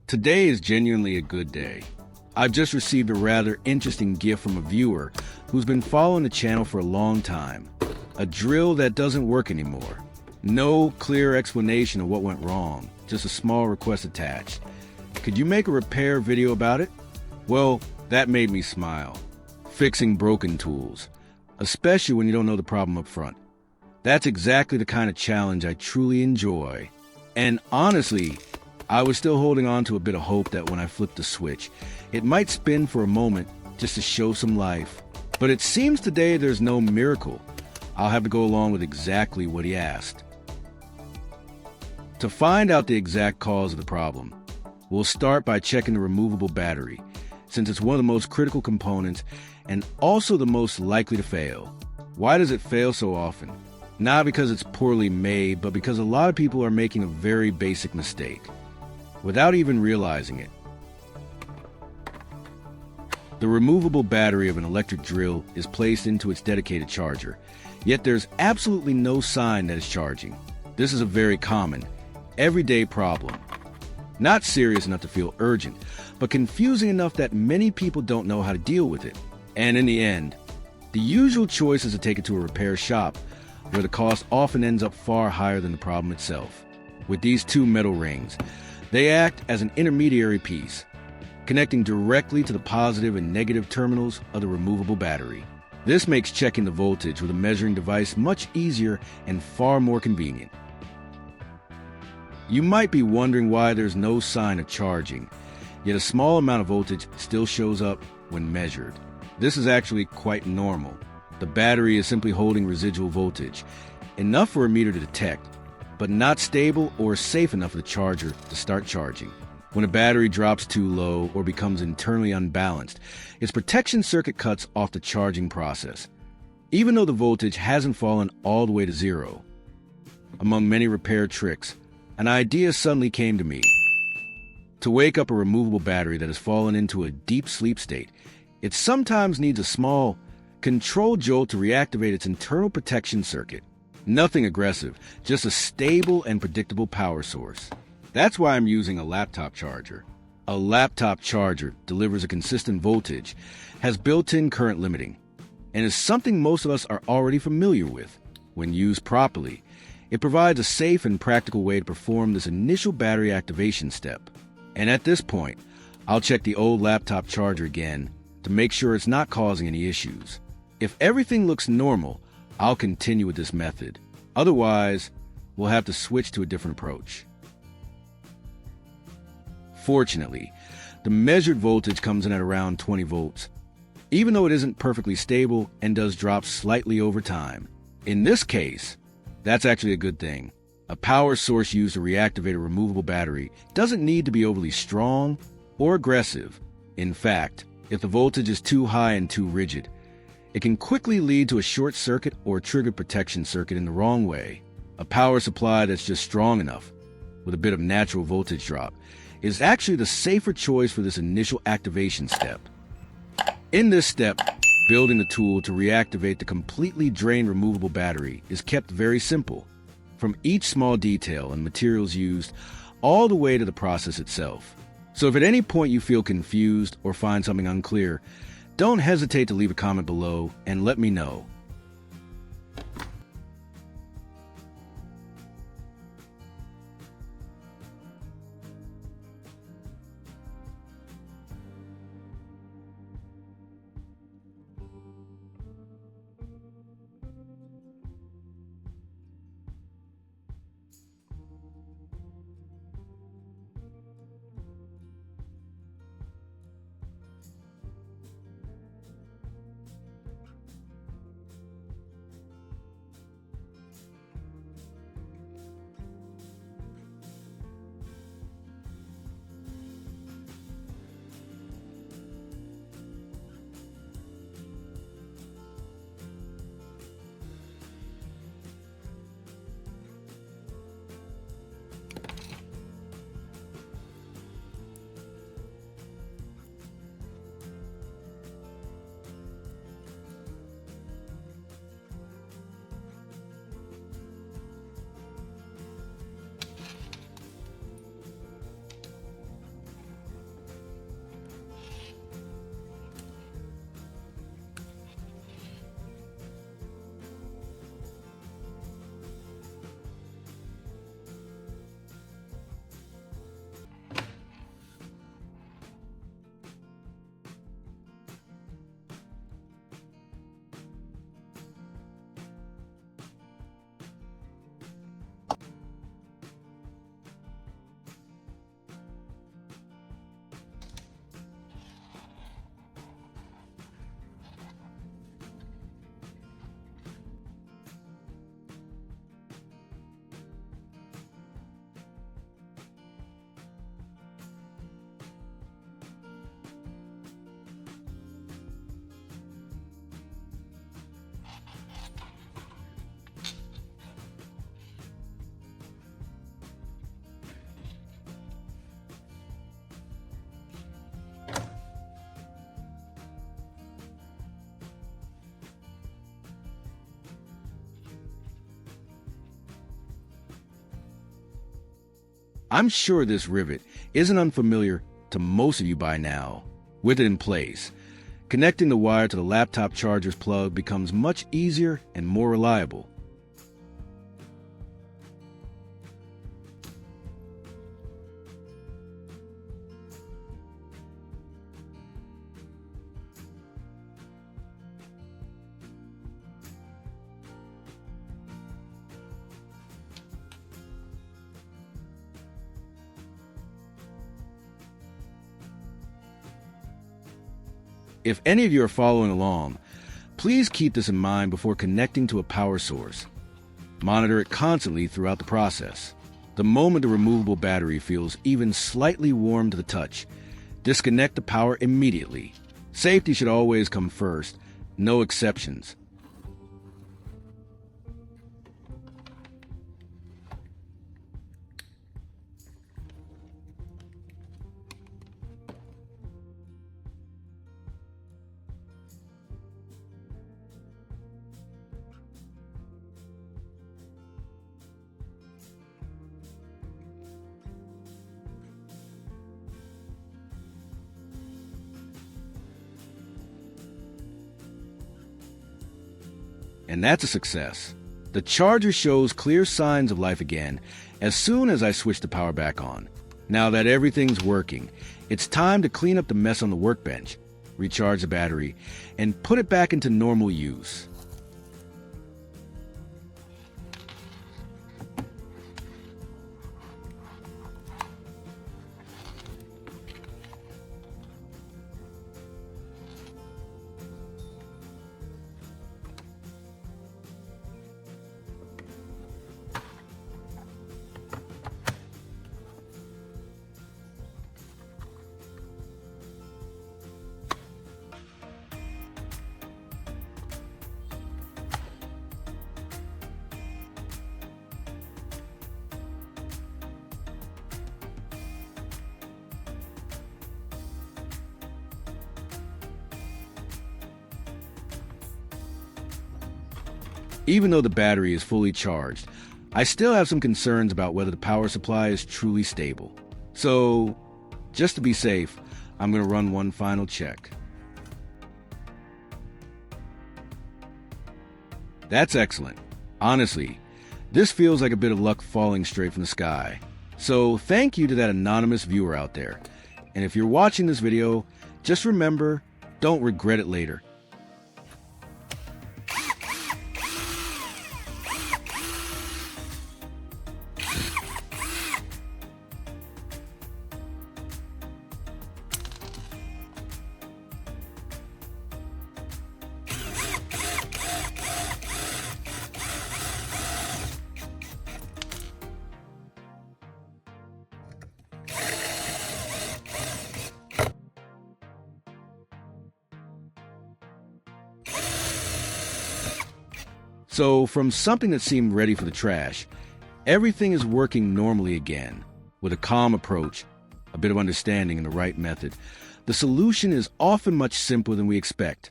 Today is genuinely a good day. I've just received a rather interesting gift from a viewer who's been following the channel for a long time. A drill that doesn't work anymore. No clear explanation of what went wrong, just a small request attached. Could you make a repair video about it? Well, that made me smile. Fixing broken tools, especially when you don't know the problem up front. That's exactly the kind of challenge I truly enjoy. And honestly, I was still holding on to a bit of hope that when I flipped the switch, it might spin for a moment just to show some life. But it seems today there's no miracle. I'll have to go along with exactly what he asked. To find out the exact cause of the problem, we'll start by checking the removable battery, since it's one of the most critical components and also the most likely to fail. Why does it fail so often? Not because it's poorly made, but because a lot of people are making a very basic mistake, without even realizing it. The removable battery of an electric drill is placed into its dedicated charger, yet there's absolutely no sign that it's charging. This is a very common, everyday problem. Not serious enough to feel urgent, but confusing enough that many people don't know how to deal with it. And in the end, the usual choice is to take it to a repair shop, where the cost often ends up far higher than the problem itself. With these two metal rings, they act as an intermediary piece, connecting directly to the positive and negative terminals of the removable battery. This makes checking the voltage with a measuring device much easier and far more convenient. You might be wondering why there's no sign of charging, yet a small amount of voltage still shows up when measured. This is actually quite normal. The battery is simply holding residual voltage, enough for a meter to detect, but not stable or safe enough for the charger to start charging. When a battery drops too low or becomes internally unbalanced, its protection circuit cuts off the charging process, even though the voltage hasn't fallen all the way to zero. Among many repair tricks, an idea suddenly came to me. To wake up a removable battery that has fallen into a deep sleep state, it sometimes needs a small, controlled jolt to reactivate its internal protection circuit. Nothing aggressive, just a stable and predictable power source. That's why I'm using a laptop charger. A laptop charger delivers a consistent voltage, has built-in current limiting, and is something most of us are already familiar with. When used properly, it provides a safe and practical way to perform this initial battery activation step. And at this point, I'll check the old laptop charger again to make sure it's not causing any issues. If everything looks normal, I'll continue with this method. Otherwise, we'll have to switch to a different approach. Fortunately, the measured voltage comes in at around 20 volts, even though it isn't perfectly stable and does drop slightly over time. In this case, that's actually a good thing. A power source used to reactivate a removable battery doesn't need to be overly strong or aggressive. In fact, if the voltage is too high and too rigid, it can quickly lead to a short circuit or trigger protection circuit in the wrong way. A power supply that's just strong enough, with a bit of natural voltage drop, is actually the safer choice for this initial activation step. In this step, building the tool to reactivate the completely drained removable battery is kept very simple, from each small detail and materials used all the way to the process itself. So if at any point you feel confused or find something unclear, don't hesitate to leave a comment below and let me know. I'm sure this rivet isn't unfamiliar to most of you by now. With it in place, connecting the wire to the laptop charger's plug becomes much easier and more reliable. If any of you are following along, please keep this in mind before connecting to a power source. Monitor it constantly throughout the process. The moment the removable battery feels even slightly warm to the touch, disconnect the power immediately. Safety should always come first, no exceptions. And that's a success. The charger shows clear signs of life again as soon as I switch the power back on. Now that everything's working, it's time to clean up the mess on the workbench, recharge the battery, and put it back into normal use. Even though the battery is fully charged, I still have some concerns about whether the power supply is truly stable. So, just to be safe, I'm going to run one final check. That's excellent. Honestly, this feels like a bit of luck falling straight from the sky. So thank you to that anonymous viewer out there. And if you're watching this video, just remember, don't regret it later. So from something that seemed ready for the trash, everything is working normally again. With a calm approach, a bit of understanding, and the right method, the solution is often much simpler than we expect.